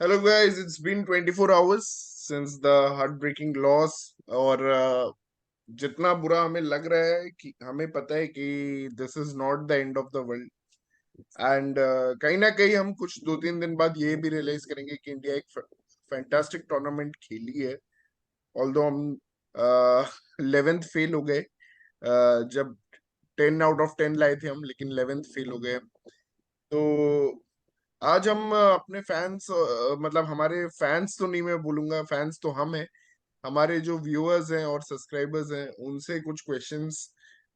Hello guys, it's been 24 hours since the heartbreaking loss और जितना बुरा हमें लग रहा है कि हमें पता है कि this is not the end of the world and कहीं ना कहीं हम कुछ 2-3 दिन बाद ये भी रियलाइज करेंगे कि इंडिया एक फैंटास्टिक टूर्नामेंट खेली है। ऑल्दो हम 11th फेल हो गए, जब 10 आउट ऑफ 10 लाए थे हम, लेकिन 11th फेल हो गए। तो आज हम अपने फैंस, मतलब हमारे फैंस तो नहीं, मैं बोलूंगा फैंस तो हम हैं, हमारे जो व्यूअर्स हैं और सब्सक्राइबर्स हैं उनसे कुछ क्वेश्चंस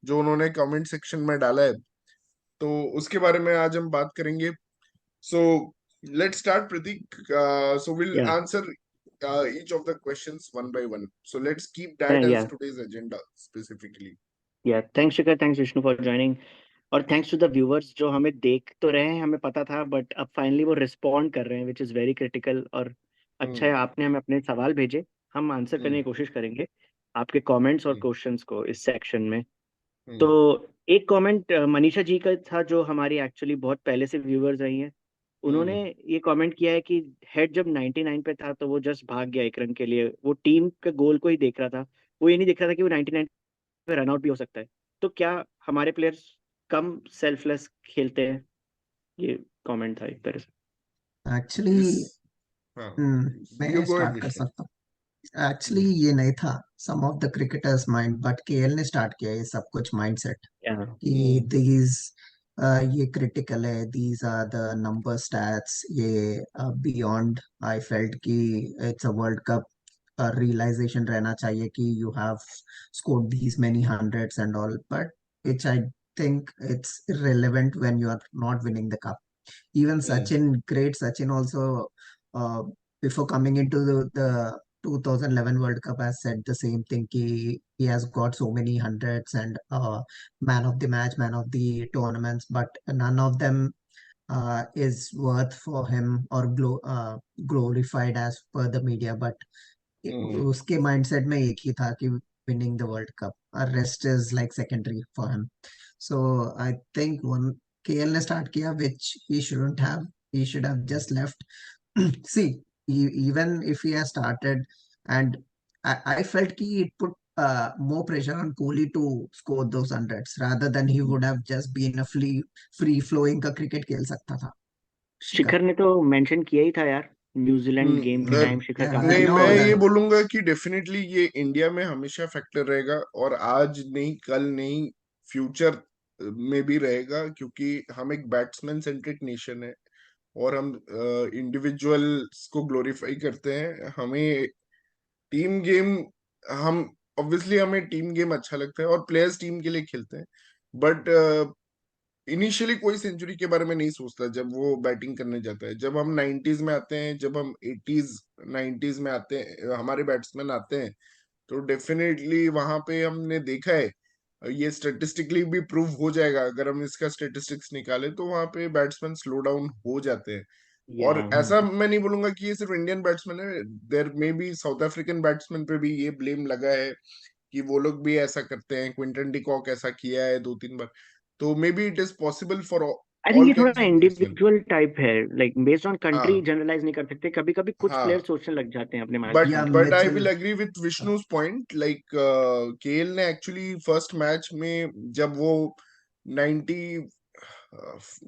जो उन्होंने कमेंट सेक्शन में डाला है, तो उसके बारे में आज हम बात करेंगे। So let's start Prateek. So will Yeah, answer each of the questions one by one. So let's keep that as yeah, today's agenda specifically. yeah. Thanks, Shikhar. Thanks, Vishnu, for joining. और थैंक्स टू द व्यूअर्स जो हमें देख तो रहे हैं, हमें पता था, बट अब फाइनली वो रिस्पॉन्ड कर रहे हैं, विच इज़ वेरी क्रिटिकल। और अच्छा है हम्म। आपने हमें अपने सवाल भेजे, हम आंसर करने हम्म। की कोशिश करेंगे आपके कमेंट्स और हम्म। क्वेश्चंस को इस सेक्शन में। तो हम्म। एक कमेंट मनीषा जी का था, जो हमारी एक्चुअली बहुत पहले से व्यूअर्स रही हैं। उन्होंने हम्म। ये कमेंट किया है कि हेड जब 99 पे था तो वो जस्ट भाग गया एक रन के लिए, वो टीम के गोल को ही देख रहा था, वो ये नहीं देख रहा था कि वो 99 पे रन आउट भी हो सकता है। तो क्या हमारे प्लेयर्स कम सेल्फलेस खेलते हैं? ये कमेंट था एक तरह से। इस एक्चुअली हाँ, यू मैं गो अहेड स्टार्ट कर विष्णु। सकता हूँ। एक्चुअली ये नहीं था some of the cricketers mind, but KL ने स्टार्ट किया ये सब कुछ माइंडसेट या कि हम्म। दीज ये क्रिटिकल है, these are the number stats, ये बियॉन्ड। आई फेल्ट कि it's a world cup, realization रहना चाहिए कि you have scored these many hundreds and all, but which I think it's irrelevant when you are not winning the cup. Even hmm. Sachin, great Sachin also, uh, before coming into the 2011 World Cup, has said the same thing. He has got so many hundreds and man of the match, man of the tournaments, but none of them is worth for him or glorified as per the media. But हम्म। उसके mindset में एक ही था कि winning the World Cup. Rest is like secondary for him. So I think one KL ने start किया, which he shouldn't have. He should have just left. See, even if he has started, and I felt कि it put more pressure on Kohli to score those hundreds rather than he would have just been a free flowing का cricket खेल सकता था. शिखर. शिखर ने तो mention किया ही था यार, न्यूजीलैंड गेम के टाइम शिखर Yeah, काफी I नहीं, अच्छा know मैं खेला ये that. था। बोलूंगा कि डेफिनेटली ये इंडिया में हमेशा फैक्टर रहेगा, और आज नहीं, कल नहीं, फ्यूचर में भी रहेगा, क्योंकि हम एक बैट्समैन सेंट्रिक नेशन है और हम इंडिविजुअल्स को ग्लोरीफाई करते हैं। हमें टीम गेम, हम ऑब्वियसली हमें टीम गेम अच्छा लगता है और प्लेयर्स टीम के लिए खेलते हैं, बट इनिशियली कोई सेंचुरी के बारे में नहीं सोचता जब वो बैटिंग करने जाता है। जब हम 90s में आते हैं, जब हम 80s 90s में आते हैं, हमारे बैट्समैन आते हैं, तो डेफिनेटली वहां पे हमने देखा है, ये स्टेटिस्टिकली भी प्रूव हो जाएगा अगर हम इसका स्टेटिस्टिक्स निकालें, तो वहां पे बैट्समैन स्लो डाउन हो जाते हैं। या और ऐसा मैं नहीं बोलूंगा कि ये सिर्फ इंडियन बैट्समैन है, there may be South African batsman पे भी ये ब्लेम लगा है कि वो लोग भी ऐसा करते हैं। क्विंटन डिकॉक ऐसा किया है 2-3 बार, तो may be it is possible for I think all ये काइंड्स थोड़ा ऑफ बैट्समैन। इंडिविजुअल टाइप है, लाइक बेस्ड ऑन कंट्री हाँ। जनरलाइज नहीं कर सकते, कभी कभी कुछ प्लेयर हाँ, सोचने लग जाते हैं अपने बट माइंडसेट Yeah, में। But I Mitchell. Will agree with Vishnu's point, like KL ने एक्चुअली फर्स्ट मैच में जब वो 90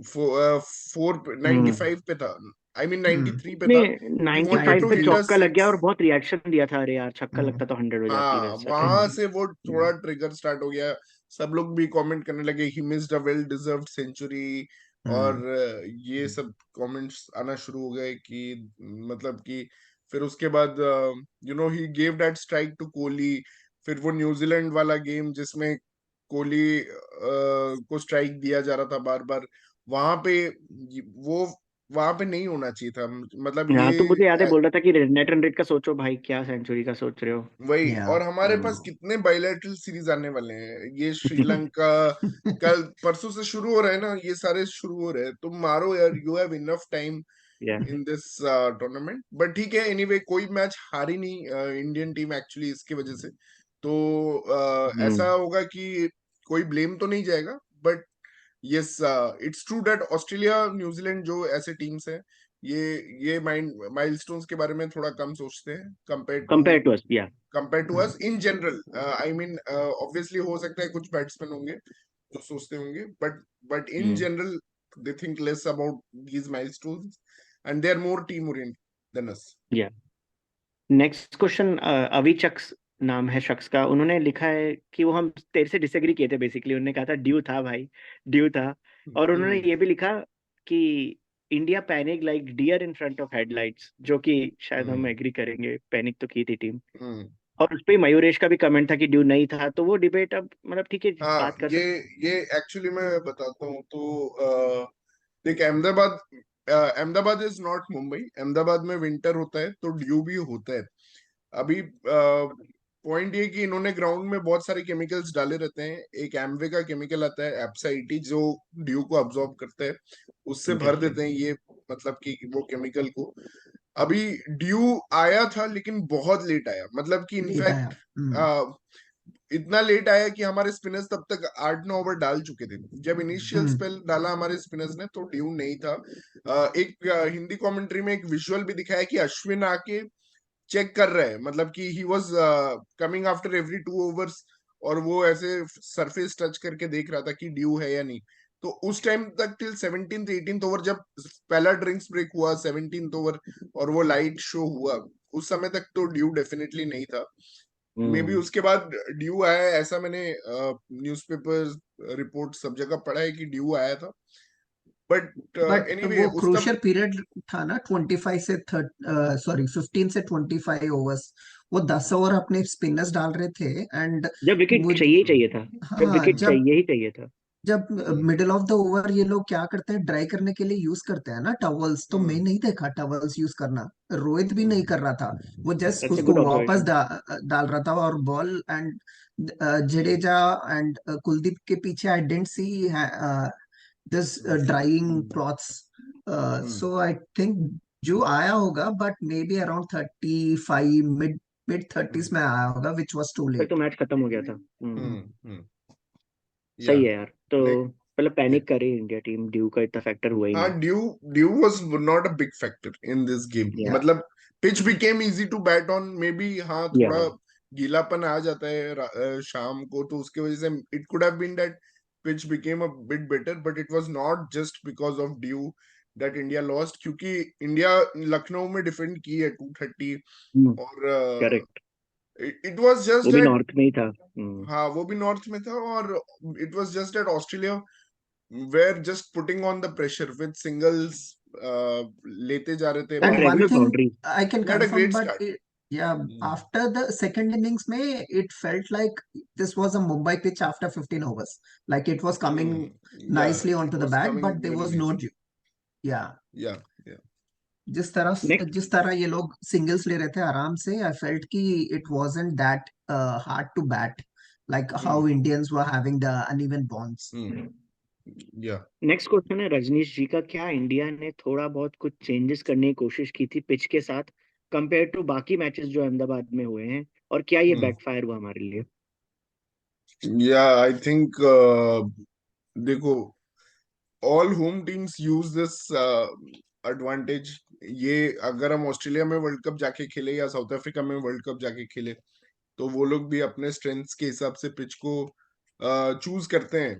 फोर नाइन्टी हम्म। फाइव पे था, आई मीन Hmm. 93 पे ने था, ही वांटेड 95 टू 93. पे हिट अ चौका लग गया और सिक्स। बहुत रिएक्शन दिया था, अरे यार छक्का Hmm. लगता तो 100 हो जाती, हाँ, वैसा टाइप। वहां Hmm. से वो Hmm. थोड़ा ट्रिगर स्टार्ट हो गया। सब लोग भी कमेंट करने लगे ही missed a well deserved century, और Hmm. ये सब कमेंट्स आना शुरू हो गए कि मतलब कि फिर उसके बाद he gave that strike to Kohli. फिर वो न्यूजीलैंड वाला गेम जिसमें कोहली को स्ट्राइक दिया जा रहा था बार बार, वहां पे वो वहां पे नहीं होना चाहिए था, मतलब हाँ, तो मुझे याद है ये बोल रहा था कि नेट रन रेट का सोचो भाई, क्या सेंचुरी का सोच रहे हो। वही। Yeah. और हमारे पास Hmm. कितने बायलैटरल सीरीज आने वाले हैं, ये श्रीलंका कल परसों से शुरू हो रहा है ना, ये सारे शुरू हो रहे हैं, तुम मारो यार, यू हैव इनफ टाइम या इन दिस टूर्नामेंट। बट ठीक है, एनीवे कोई मैच हारी नहीं इंडियन टीम एक्चुअली इसकी वजह से, तो ऐसा हम्म। होगा कि कोई ब्लेम तो नहीं जाएगा, but yes, it's true that Australia, New Zealand जो ऐसे टीम्स हैं, ये माइलस्टोन्स के बारे में थोड़ा कम सोचते हैं कंपेयर टू अस, या compare to us in general. I mean obviously हो सकता है कुछ बैट्समैन होंगे जो सोचते होंगे, but in general they think less about these milestones and they are more team oriented than us. Yeah next question, अविचक्स नाम है शख्स का, उन्होंने लिखा है कि वो हम तेरे से डिसएग्री किए थे बेसिकली, उन्होंने कहा था ड्यू था भाई, ड्यू था। और उन्होंने ये भी लिखा कि India panic like deer in front of headlights, जो कि शायद हम एग्री करेंगे, पैनिक तो की थी टीम। और उस पे मयूरेश का भी कमेंट था कि ड्यू नहीं था, तो वो डिबेट अब मतलब ठीक है, हाँ, बात कर सकते। ये एक्चुअली मैं बताता हूँ तो देख, अहमदाबाद इज नॉट मुंबई। अहमदाबाद में विंटर होता है तो ड्यू भी होता है। अभी पॉइंट ये कि इन्होंने ग्राउंड में बहुत सारे केमिकल्स डाले रहते हैं। एक एमवे का केमिकल आता है एप्साइटी, जो ड्यू को अब्सॉर्ब करता है, उससे भर Interesting. देते हैं ये, मतलब कि वो केमिकल को। अभी ड्यू आया था लेकिन बहुत लेट आया, मतलब कि लेट आया। इनफैक्ट इतना लेट आया कि हमारे स्पिनर्स तब तक 8-9 ओवर डाल चुके थे। जब इनिशियल स्पेल डाला हमारे स्पिनर्स ने तो ड्यू नहीं था। एक हिंदी कमेंट्री में एक विजुअल भी दिखाया कि अश्विन आके चेक कर रहा है, मतलब कि he was coming after every 2 overs, और वो ऐसे सरफेस टच करके देख रहा था कि ड्यू है या नहीं। तो उस टाइम तक टिल 17th 18th ओवर, जब पहला ड्रिंक्स ब्रेक हुआ 17th ओवर और वो लाइट शो हुआ, उस समय तक तो ड्यू डेफिनेटली नहीं था। मे बी उसके बाद ड्यू आया है, ऐसा मैंने न्यूज़पेपर रिपोर्ट सब जगह पढ़ा है कि ड्यू आया था। बट बट एनीवे वो उस क्रूशियल पीरियड था ना, 25 से 15 से 25 ओवर्स, वो 10 ओवर अपने स्पिनर्स डाल रहे थे। एंड जब विकेट मुझ चाहिए ही चाहिए था, जब हाँ, विकेट चाहिए ही चाहिए था। जब मिडिल ऑफ द ओवर ये लोग क्या करते हैं, ड्राई करने के लिए यूज करते हैं ना टॉवल्स, तो मैं नहीं देखा टॉवल्स यूज करना। रोहित भी नहीं कर रहा था, वो जस्ट दैट्स अ उसको गुड वापस ऑब्जर्वेशन। डाल रहा था। और ball and Jadeja and Kuldeep के पीछे I didn't see this drawing clothes. So I think जो आया होगा, but maybe around 35, mid mid 30s में आया होगा, विच वॉज टू फिर तो लेट। मैच खत्म हो गया था। या सही है यार, तो लाइक, मतलब पैनिक करे इंडिया टीम, ड्यू का इतना फैक्टर हुआ ही हाँ, नहीं। Dew was not a big factor in this game. Yeah मतलब pitch became easy to bat on, maybe हाँ या थोड़ा गीलापन आ जाता है शाम को, तो उसके वजह से it could have been that pitch became a bit better, but it was not just because of dew that India lost, क्योंकि इंडिया लखनऊ में डिफेंड की है 230, और करेक्ट, इट वाज जस्ट वो भी दैट। नॉर्थ में ही था। हाँ, वो भी नॉर्थ में था, और it was just that Australia were just putting on the pressure with singles, लेते जा रहे थे And और one regular boundaries. thing boundary. I can They had a confirm, great but start. yeah, Hmm. after the second innings, it felt like this was a Mumbai pitch after 15 overs. Like it was coming Yeah, nicely it onto the was bat, coming but there very was no, nicely. yeah. Yeah, yeah. Next, जिस तरह ये लोग singles ले रहे थे आराम से, I felt कि it wasn't that hard to bat, like how Hmm. Indians were having the uneven bonds. Hmm. Yeah. Next question है रजनीश जी का, क्या इंडिया ने थोड़ा बहुत कुछ चेंजेस करने की कोशिश की थी पिच के साथ कंपेयर टू बाकी मैचेस जो अहमदाबाद में हुए हैं, और क्या ये Hmm. बैकफायर हुआ हमारे लिए? Yeah, I think देखो, all home teams use this advantage। ये अगर हम ऑस्ट्रेलिया में वर्ल्ड कप जाके खेले या साउथ अफ्रीका में वर्ल्ड कप जाके खेले, तो वो लोग भी अपने स्ट्रेंथ्स के हिसाब से पिच को चूज करते हैं।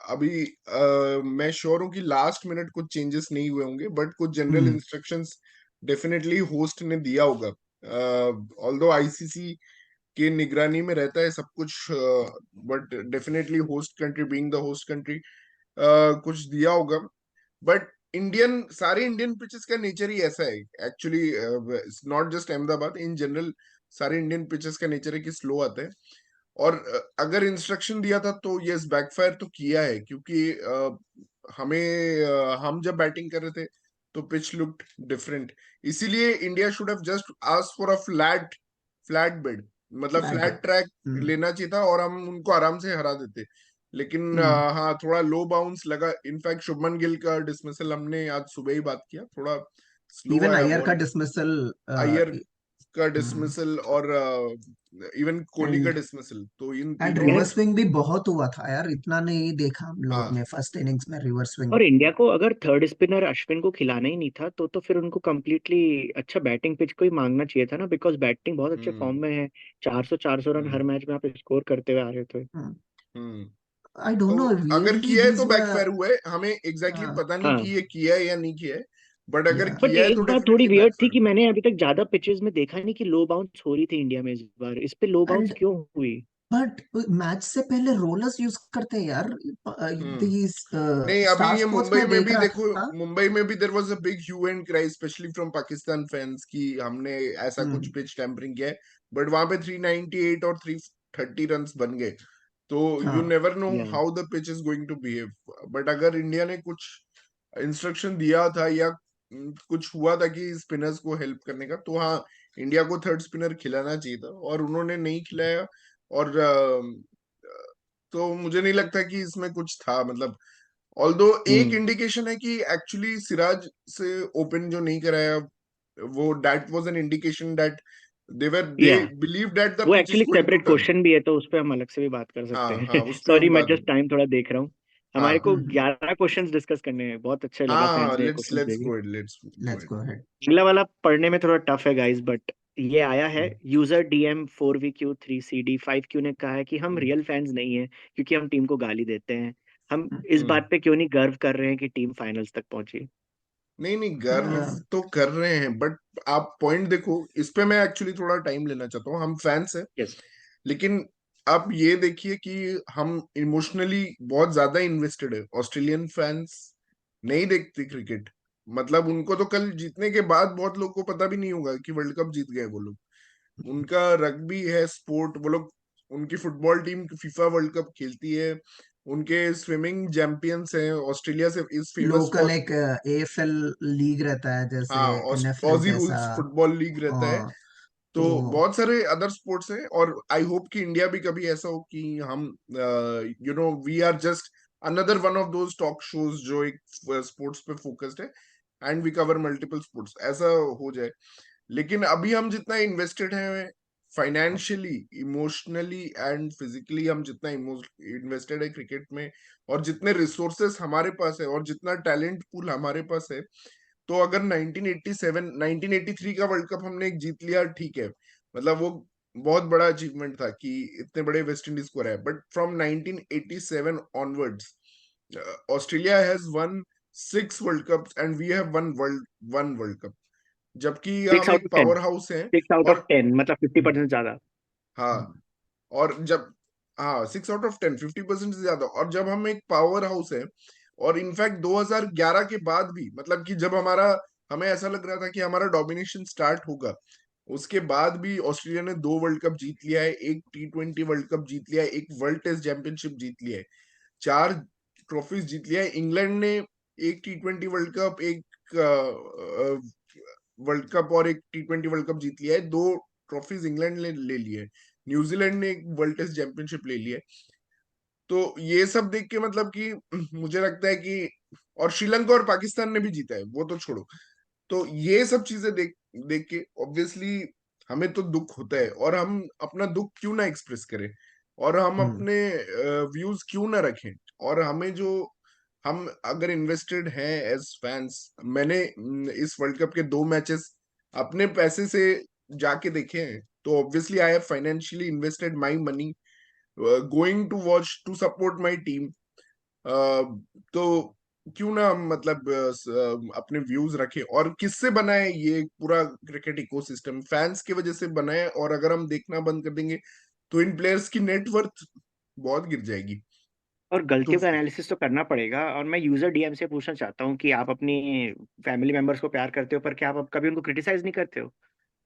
अभी मैं श्योर हूँ कि लास्ट मिनट कुछ चेंजेस नहीं हुए होंगे, बट कुछ general Hmm. Instructions definitely host ने दिया होगा। ऑल्दो आईसीसी के निगरानी में रहता है सब कुछ, but definitely host country being the host country कुछ दिया होगा। बट सारे इंडियन पिचेस का नेचर ही ऐसा है actually, not just Ahmedabad, in general सारे इंडियन पिचेस का नेचर है कि स्लो आता है। और अगर इंस्ट्रक्शन दिया था तो यस, बैकफायर तो किया है, क्योंकि हम जब बैटिंग कर रहे थे तो पिच लुक्ड डिफरेंट। इसीलिए India should have just asked for a flat bed, मतलब Flat flat bit. Track Hmm. लेना चाहिए था और हम उनको आराम से हरा देते। लेकिन Hmm. हाँ, थोड़ा लो बाउंस लगा। इनफैक्ट शुभमन गिल का डिसमिसल हमने आज सुबह ही बात किया, थोड़ा स्लो Even आया Iyer का बॉल। dismissal, अय्यर का डिसमिसल और इवन कोहली का एंड डिसमिसल, तो इन एंड तीनों यार रिवर्स स्विंग भी बहुत हुआ था यार, इतना नहीं देखा हम लोग हाँ ने फर्स्ट इनिंग्स में रिवर्स स्विंग। और इंडिया को अगर थर्ड स्पिनर अश्विन को खिलाना ही नहीं था तो फिर उनको कम्प्लीटली अच्छा बैटिंग पिच को ही मांगना चाहिए था ना, बिकॉज बैटिंग बहुत अच्छे फॉर्म हम्म में है। 400 रन हर हम्म मैच में आप स्कोर करते हुए आ रहे थे। हम्म आई डोंट तो नो, अगर वियर्डली किया है तो दीज वर। बैकफायर हुआ है, हमें एग्जैक्टली पता नहीं कि हाँ ये किया है या नहीं किया है, बट अगर या बट किया है एक तो बात थोड़ी डेफिनेटली वियर्ड थी बैकफायर कि हुआ मैंने अभी तक ज्यादा पिचेस में देखा नहीं कि लो बाउंस हो रही थी इंडिया में। इस बार इस पे लो बाउंस एंड क्यों हुई? बट मैच से पहले रोलर्स यूज करते हैं यार, है। दीज नहीं, अभी स्टार ये स्पोर्ट्स मुंबई में में देख भी रहा था। देखो, हाँ। मुंबई में भी there was a big hue and cry especially from Pakistan fans की हमने ऐसा कुछ हम्म पिच टेम्परिंग किया है, बट वहां पे 398 और 330 रन्स बन गए, तो यू हाँ never know yeah how the pitch is going to behave. But अगर इंडिया ने कुछ इंस्ट्रक्शन दिया था या कुछ हुआ था कि स्पिनर्स को हेल्प करने का, तो हाँ, इंडिया को थर्ड स्पिनर खिलाना चाहिए था और उन्होंने नहीं खिलाया। और तो मुझे नहीं लगता कि इसमें कुछ था, मतलब ऑल्दो एक हम्म इंडिकेशन है कि एक्चुअली सिराज से ओपन जो नहीं कराया, वो that was an indication that they yeah believe that the वो pitch is actually going to separate turn. Question भी है तो उस पर हम अलग से भी बात कर सकते हाँ हाँ, हैं। उस पे हम सॉरी मैं बाद में। जस्ट टाइम थोड़ा देख रहा हूँ। हमारे हाँ को हम्म 11 क्वेश्चंस डिस्कस करने हैं, बहुत अच्छा लगा हाँ, फैंस ने लेट्स क्वेश्चंस लेट्स देके। Go it, let's go let's it. Go ahead. अगला वाला पढ़ने में थोड़ा टफ है गाइस, बट ये आया है। यूजर डीएम 4VQ3CD5Q ने कहा है कि हम रियल फैंस नहीं हैं क्योंकि हम टीम को गाली देते हैं। हम इस बात पे क्यों नहीं गर्व कर रहे हैं कि टीम फाइनल्स तक पहुंची? नहीं नहीं, गर्व तो कर रहे हैं, बट आप पॉइंट देखो, इस पे मैं एक्चुअली थोड़ा टाइम लेना चाहता हूँ। हम फैंस हैं, यस। लेकिन आप ये देखिए कि हम इमोशनली बहुत ज्यादा इन्वेस्टेड है। ऑस्ट्रेलियन फैंस नहीं देखते क्रिकेट, मतलब उनको तो कल जीतने के बाद बहुत लोग को पता भी नहीं होगा कि वर्ल्ड कप जीत गए वो लोग। उनका रग्बी है स्पोर्ट, वो लोग, उनकी football team FIFA world cup खेलती है, उनके स्विमिंग चैंपियंस हैं, ऑस्ट्रेलिया से इज फेमस लोकल फॉर। एक एएफएल लीग रहता है जैसे हाँ, एनएफएल ऑजी जैसा। रूल्स फुटबॉल लीग रहता है। हाँ तो तो बहुत सारे अदर स्पोर्ट्स हैं, और आई होप कि इंडिया भी कभी ऐसा हो कि हम we are just another one of those talk shows जो एक स्पोर्ट्स पे फोकस्ड है, and we cover multiple sports, ऐसा हो जाए। लेकिन अभी हम जितना इन्वेस्टेड हैं फाइनेंशियली, इमोशनली एंड फिजिकली, हम जितना इन्वेस्टेड है क्रिकेट में, और जितने रिसोर्सेस हमारे पास है और जितना टैलेंट पूल हमारे पास है, तो अगर 1987 1983 का वर्ल्ड कप हमने एक जीत लिया, ठीक है, मतलब वो बहुत बड़ा अचीवमेंट था कि इतने बड़े वेस्ट इंडीज को रहा है, but from 1987 onwards Australia has won 6 World Cups and we have won World Cup, जबकि सिक्स हम आउट एक ऑफ टेन पावर हाउस हैं। 6 आउट ऑफ और 10 मतलब 50% ज्यादा। हाँ, और जब, हाँ, 6 आउट ऑफ 10, 50% से ज्यादा, और जब हम एक पावर हाउस है, और इनफैक्ट 2011 के बाद भी, मतलब कि जब हमें ऐसा लग रहा था कि हमारा डोमिनेशन स्टार्ट होगा, उसके बाद भी ऑस्ट्रेलिया ने 2 वर्ल्ड कप जीत लिया है, एक T20 वर्ल्ड कप जीत लिया है, एक वर्ल्ड टेस्ट चैंपियनशिप जीत लिया है, 4 ट्रॉफीज जीत लिया है। इंग्लैंड ने एक T20 वर्ल्ड कप, एक वर्ल्ड कप और एक T20 वर्ल्ड कप जीत लिया है, 2 ट्रॉफीज इंग्लैंड ने ले लिए है। न्यूजीलैंड ने एक वर्ल्ड टेस्ट चैंपियनशिप ले लिया है। तो ये सब देख के मतलब कि मुझे लगता है कि, और श्रीलंका और पाकिस्तान ने भी जीता है, वो तो छोड़ो। तो ये सब चीजें देख देख के ऑब्वियसली हमें तो दुख होता है, और हम अपना दुख क्यों ना एक्सप्रेस करें, और हम हम्म अपने व्यूज क्यों ना रखें। और हमें जो, हम अगर इन्वेस्टेड हैं एज फैंस, मैंने इस वर्ल्ड कप के 2 मैचेस अपने पैसे से जाके देखे हैं, तो obviously I have financially invested my money going to watch to support my team. तो क्यों ना हम, मतलब अपने व्यूज रखें, और किससे बना है ये पूरा क्रिकेट इकोसिस्टम, फैंस की वजह से बना है, और अगर हम देखना बंद कर देंगे तो इन प्लेयर्स की नेटवर्थ बहुत गिर जाएगी। और तो गलतियों का एनालिसिस तो करना पड़ेगा। और मैं यूजर डीएम से पूछना चाहता हूँ कि आप अपनी फैमिली मेंबर्स को प्यार करते हो पर क्या आप कभी उनको क्रिटिसाइज नहीं करते हो?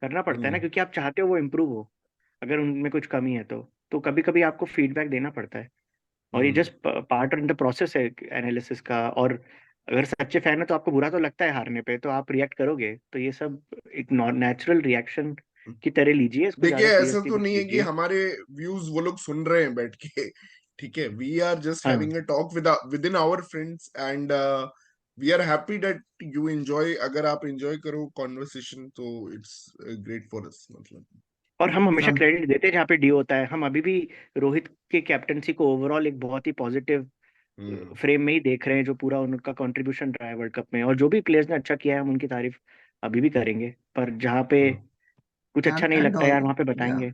करना पड़ता है ना, हम्म क्योंकि आप चाहते हो वो इम्प्रूव हो। अगर उनमें कुछ कमी है तो कभी कभी आपको फीडबैक देना पड़ता है। और ये hmm just part of the process है एनालिसिस का। और अगर सच्चे फैन है तो आपको बुरा तो लगता है हारने पे, तो आप रिएक्ट करोगे। तो ये सब एक नेचुरल रिएक्शन की तरह लीजिए, इसको देखिए, ज्यादा ऐसा सीरियसली तो मत नहीं है कि लीजिए। हमारे व्यूज वो लोग सुन रहे हैं बैठ के, ठीक है, वी आर जस्ट हाँ having a talk with in our friends, and we are happy that you enjoy, अगर आप एंजॉय करो कॉन्वर्सेशन तो इट्स ग्रेट फॉर अस, मतलब। और हम हमेशा हम क्रेडिट देते हैं जहाँ पे डी होता है। हम अभी भी रोहित के कैप्टनसी को ओवरऑल एक बहुत ही पॉजिटिव हम्म। फ्रेम में ही देख रहे हैं, जो पूरा उनका कंट्रीब्यूशन रहा है वर्ल्ड कप में। और जो भी प्लेयर्स ने अच्छा किया है हम उनकी तारीफ अभी भी करेंगे, पर जहाँ पे कुछ अच्छा नहीं and लगता है all, यार वहाँ पे yeah, बताएंगे।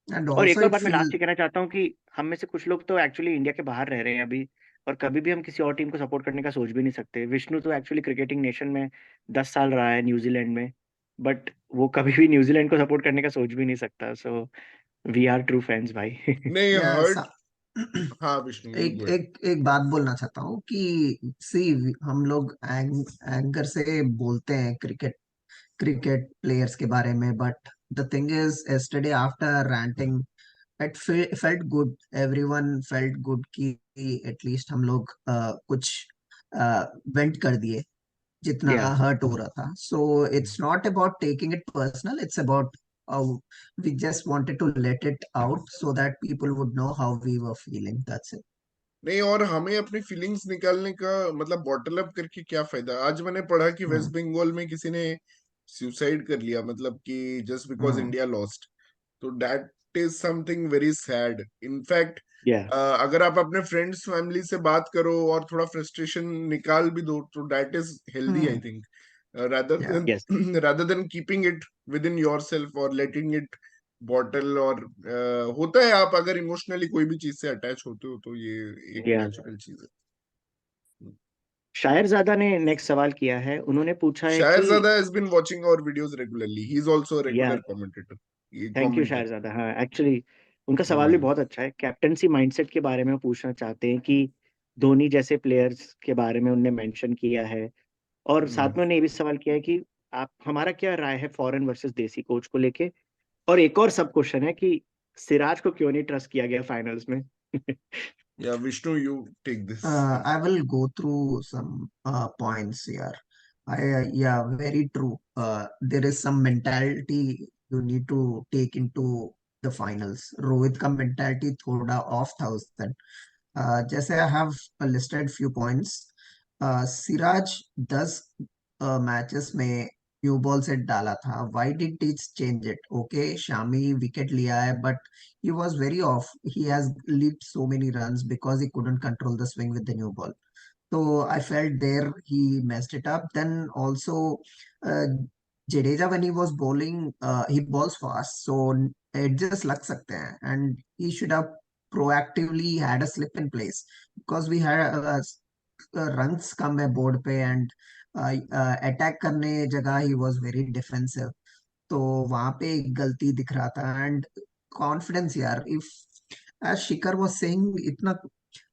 and और एक also और it बात मैं feel लास्ट ये कहना चाहता हूँ कि हम में से कुछ लोग तो एक्चुअली इंडिया के बाहर रह रहे हैं अभी, और कभी भी हम किसी और टीम को सपोर्ट करने का सोच भी नहीं सकते। विष्णु तो एक्चुअली क्रिकेटिंग नेशन में 10 साल रहा है न्यूजीलैंड में, बट वो कभी भी न्यूजीलैंड को सपोर्ट करने का सोच भी नहीं सकता। So we are true fans भाई। नहीं, yeah, हर्ट। हाँ विष्णु, यू एक गुड। एक एक बात बोलना चाहता हूँ कि सी हम लोग एंकर से बोलते हैं क्रिकेट क्रिकेट प्लेयर्स के बारे में, but the thing is yesterday after ranting it felt good, everyone felt good कि एटलीस्ट हम लोग कुछ वेंट कर दिए जितना या हर्ट हो रहा था। So it's not about taking it personal, it's about we just wanted to let it out so that people would know how we were feeling, that's it. नहीं, और हमें अपनी फीलिंग्स निकालने का मतलब बॉटल अप करके क्या फायदा। आज मैंने पढ़ा कि वेस्ट हम्म, बंगाल में किसी ने सुसाइड कर लिया, मतलब कि just because hmm, India lost. तो that is something very sad. In fact या अगर आप अपने फ्रेंड्स फैमिली से बात करो और थोड़ा फ्रस्ट्रेशन निकाल भी दो तो that is healthy, I hmm, think, rather yeah, than yes. rather than keeping it within yourself or letting it bottle. और होता है, आप अगर इमोशनली कोई भी चीज से अटैच होते हो तो ये एक या नेचुरल चीज है। शायरजादा ने नेक्स्ट सवाल किया है, उन्होंने पूछा है कि शायरजादा has been watching our videos regularly. He is also a या regular commentator. ये थैंक यू commenter। शायरजादा। हाँ एक्चुअली उनका सवाल भी हम्म। बहुत अच्छा है। कैप्टनसी माइंडसेट के बारे में पूछना चाहते हैं कि धोनी जैसे प्लेयर्स के बारे में उनने मेंशन किया है, और साथ हम्म। में उन्होंने ये भी सवाल किया है कि आप हमारा क्या राय है फॉरेन वर्सेस देसी कोच को लेके। और एक और सब क्वेश्चन है कि सिराज को क्यों नहीं ट्रस्ट किया गया फाइनल्स में। Yeah, Vishnu, you take this. I will go through some points here. Yeah, very true. There is some mentality you need to take into the finals. Rohit का mentality थोड़ा off था उस दिन। जैसे I have listed few points. Siraj 10 matches में new ball set डाला था। Why did he change it? Okay, Shami wicket लिया है, but he was very off. He has leaked so many runs because he couldn't control the swing with the new ball. So I felt there he messed it up. Then also, uh, Jadeja when he was bowling, he bowls fast, so edges लग सकते हैं, and he should have proactively had a slip in place because we had runs कम है board पे, and attack करने जगह he was very defensive. तो वहां पे एक गलती दिख रहा था। एंड कॉन्फिडेंस यार, if as Shikhar was saying, इतना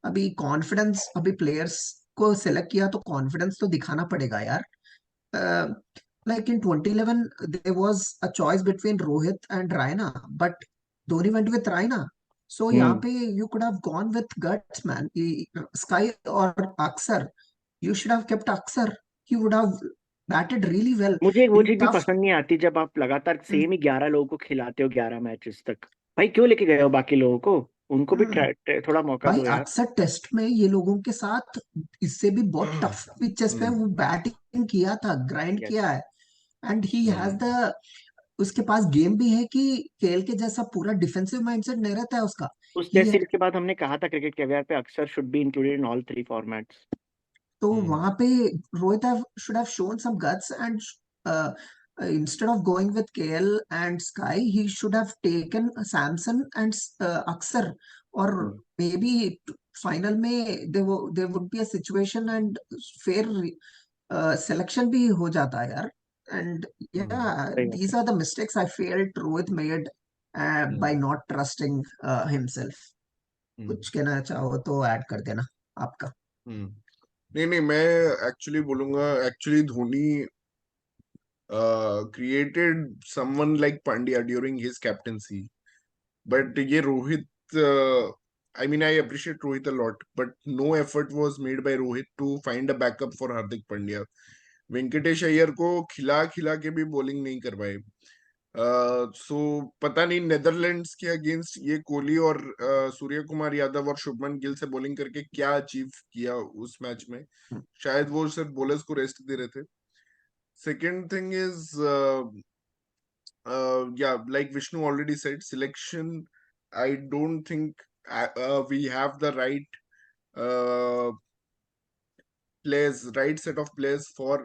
अभी कॉन्फिडेंस, अभी प्लेयर्स को सिलेक्ट किया तो कॉन्फिडेंस तो दिखाना पड़ेगा यार। Like in 2011 there was a choice between Rohit and Raina, but Dhoni went with Raina. So यहाँ हम्म। पे you could have gone with guts man, SKY और Axar, you should have kept Aksar. He would have batted really well मुझे वो in चीज भी tough. पसंद नहीं आती जब आप लगातार Hmm, सेम ही 11 लोगों को खिलाते हो 11 मैचेस तक। भाई क्यों लेके गए हो बाकी लोगों को, उनको भी hmm. थोड़ा मौका भाई दो यार। अक्सर टेस्ट में ये लोगों के साथ इससे भी बहुत टफ पिचेस पे हम्म। वो बैटिंग किया था, ग्राइंड यस। किया है। And he has hmm. The, उसके पास गेम भी है कि केएल के जैसा पूरा डिफेंसिव माइंडसेट नहीं रहता है उसका। उस ही, टेस्ट सीरीज के बाद हमने कहा था क्रिकेट कैवियर पे अक्सर should be included in all 3 formats. तो हम्म। वहां पे Rohit should have shown some guts, and instead of going with KL and Sky, he should have taken Samson and Aksar, or maybe final में there would be a situation and fair selection भी हो जाता यार। And hmm. yeah, सही बात these है। are the mistakes I felt Rohit made by hmm. not trusting himself. हम्म। कुछ कहना चाहो तो ऐड कर देना आपका। हम्म। नहीं नहीं, मैं एक्चुअली बोलूंगा, actually Dhoni created someone like Pandya during his captaincy. But ये Rohit, I mean, I appreciate Rohit a lot, but no effort was made by Rohit to find a backup for Hardik Pandya. Venkatesh Iyer को खिला खिला के भी bowling नहीं करवाए। सो पता नहीं नेदरलैंड्स के अगेंस्ट ये कोहली और सूर्य कुमार यादव और शुभमन गिल से बॉलिंग करके क्या अचीव किया उस मैच में। शायद वो सिर्फ बॉलर्स को रेस्ट दे रहे थे। Second thing is yeah, like Vishnu already said, selection, I don't think we have the uh, right set of players for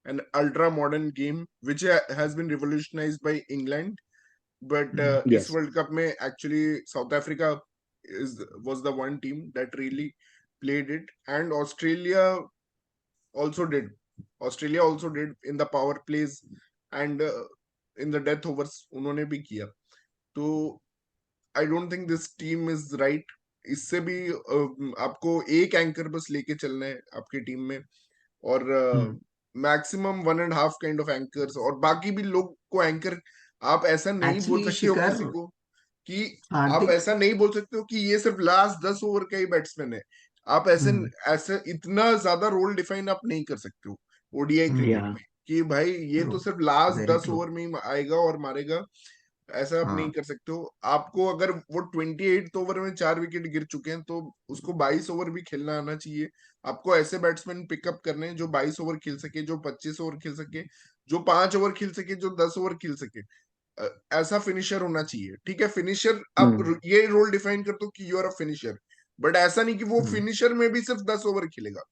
an ultra modern game, which has been revolutionized by England. But इस Yes. World Cup में actually South Africa was the one team that really played it, and also did. Australia also did in the power plays and in the death overs उन्होंने भी किया। तो I don't think this team is right. इससे भी आपको एक anchor बस लेके चलना है आपकी टीम में, और मैक्सिमम 1.5 काइंड ऑफ एंकर्स, और बाकी भी लोग को एंकर। आप ऐसा नहीं बोल एक्चुअली सकते हो शिखर, किसी को कि आप हार्दिक, ऐसा नहीं बोल सकते हो कि ये सिर्फ लास्ट 10 ओवर का ही बैट्समैन है। आप ऐसे ऐसे इतना ज्यादा रोल डिफाइन आप नहीं कर सकते हो ओडीआई क्रिकेट Yeah. में कि भाई ये ट्रू, तो सिर्फ लास्ट वेरी 10 ट्रू। ओवर में ही आएगा और मारेगा। ऐसा आप नहीं हाँ, कर सकते हो। आपको अगर वो 28 ओवर में 4 विकेट गिर चुके हैं तो उसको 22 ओवर भी खेलना आना चाहिए। आपको ऐसे बैट्समैन पिकअप करने हैं जो 22 ओवर खेल सके, जो 25 ओवर खेल सके, जो 5 ओवर खेल सके, जो 10 ओवर खेल सके। ऐसा फिनिशर होना चाहिए। ठीक है, फिनिशर आप Hmm. ये रोल डिफाइन कर दो कि you are a finisher, but ऐसा नहीं कि वो फिनिशर में भी सिर्फ 10 ओवर खेलेगा।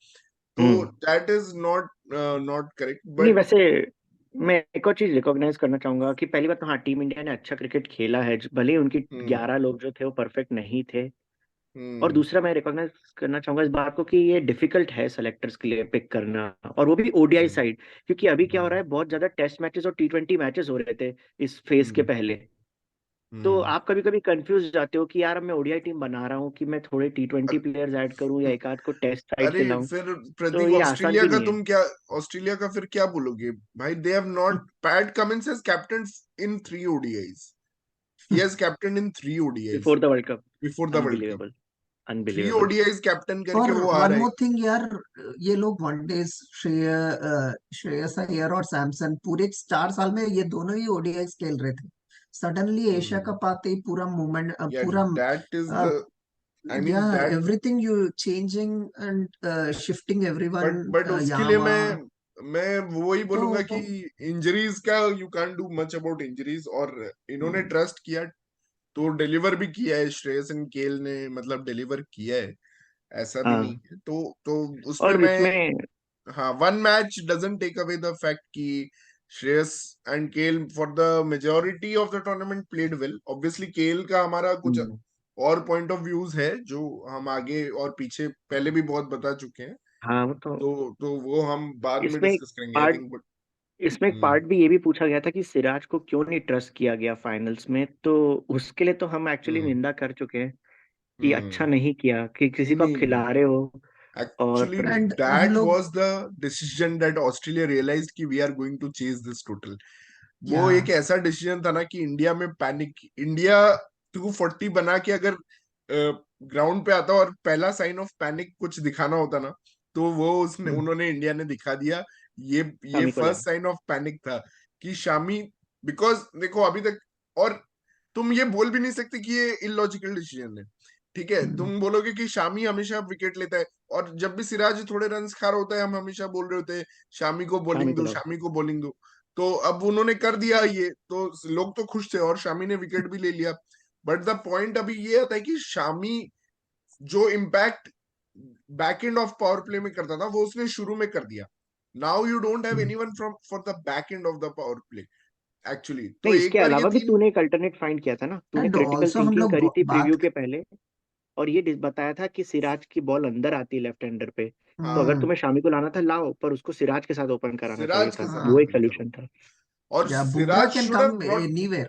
तो Hmm. That is not not correct. नहीं, बट वैसे मैं एक और चीज रिकॉग्नाइज करना चाहूंगा कि पहली बात तो हाँ, टीम इंडिया ने अच्छा क्रिकेट खेला है, भले ही उनकी हम्म 11 लोग जो थे वो परफेक्ट नहीं थे। और हम्म दूसरा मैं रिकॉग्नाइज करना चाहूंगा इस बात को कि ये डिफिकल्ट है सेलेक्टर्स के लिए पिक करना, और वो भी ओडीआई हम्म साइड, क्योंकि अभी क्या हो रहा हम्म है, बहुत ज्यादा टेस्ट मैचेस और T20 मैचेस हो रहे थे इस फेज के हम्म पहले। तो हम्म। आप कभी कभी कंफ्यूज जाते हो कि यार अब मैं ओडीआई टीम बना रहा हूँ कि मैं थोड़े T20 प्लेयर्स ऐड करूँ या एक आध को टेस्ट साइड अरे से लाऊं। फिर तो प्रतीक, ये आसान ऑस्ट्रेलिया भी का नहीं है। तुम क्या, ऑस्ट्रेलिया का फिर क्या बोलोगे भाई? They have not, PAT Cummins has captain in 3 ODIs. He has captain in 3 ODIs before the world cup. Before the world cup. Unbelievable. 3 unbelievable. ODIs captain करके और वो आ वन रहा है। मोर थिंग यार, ये लोग वनडेज, श्रेयस अय्यर और सैमसन पूरे 4 साल में ये दोनों ही ओडीआईस खेल रहे थे। सडनली एशिया हम्म कप आते ही पूरा मूवमेंट, या पूरा that is the, uh, I mean yeah, that, everything you changing and shifting everyone, but उसके लिए Yama. मैं वही बोलूंगा कि तो इंजरीज का you can do much about injuries, और इन्होंने हम्म, ट्रस्ट किया तो डिलीवर भी किया है। श्रेयस एंड केल ने मतलब डिलीवर किया है, ऐसा भी नहीं हाँ, है। तो उसमें और मैं, इसमें हाँ, one match doesn't take away the fact कि Shreyas and KL for the majority of the tournament played well. Obviously KL का हमारा कुछ हम्म, और पॉइंट ऑफ व्यूज है जो हम आगे और पीछे पहले भी बहुत बता चुके हैं। हाँ, वो तो तो वो हम बाद में इसमें एक डिस्कस करेंगे आई पार्ट थिंक, बट इसमें एक पार्ट भी ये भी पूछा गया था कि सिराज को क्यों नहीं ट्रस्ट किया गया फाइनल्स में, तो उसके लिए तो हम एक्चुअली हम्म निंदा कर चुके हैं कि अच्छा हम्म नहीं किया कि किसी को आप नहीं, खिला रहे हो। एक्चुअली और and हम दैट लोग, was the decision that Australia realized कि we are going to chase this total. वो या एक ऐसा डिसीजन था ना कि इंडिया में पैनिक, इंडिया 240 बना के अगर ग्राउंड पे आता और पहला साइन ऑफ पैनिक कुछ दिखाना होता ना, तो वो उसने उन्होंने इंडिया ने दिखा दिया। ये शामी को फर्स्ट लाया। साइन ऑफ पैनिक था कि शामी, बिकॉज देखो अभी तक, और तुम ये बोल भी नहीं सकते कि ये इलॉजिकल डिसीजन है। ठीक है, तुम बोलोगे कि शामी हमेशा विकेट लेता है, और जब भी सिराज थोड़े रन खा रहा होता है हम हमेशा बोल रहे होते हैं शामी को शामी बॉलिंग को दो, लाओ। शामी को बॉलिंग दो। तो अब उन्होंने कर दिया ये, तो लोग तो खुश थे और शामी ने विकेट भी ले लिया। बट द पॉइंट अभी ये आता है कि शामी जो impact back end of power play में करता था वो उसने शुरू में कर दिया। Now you don't have anyone from for the back end of the power play actually. तो नहीं, एक इसके बार ये अलावा भी थी। तूने एक अल्टरनेट फाइंड किया था ना, तूने एंड क्रिटिकल ऑल्सो हम थिंकिंग लोग करी थी बात, प्रीव्यू के पहले, और ये बताया था कि सिराज की बॉल अंदर आती है लेफ्ट हैंडर पे। तो अगर हाँ, हम्म, तुम्हें शामी को लाना था लाओ, पर उसको सिराज के साथ ओपन कराना चाहिए सिराज के था, साथ वो एक हाँ, ओपन करो, सोल्यूशन था। और या Bumrah Siraj can should have come brought, anywhere.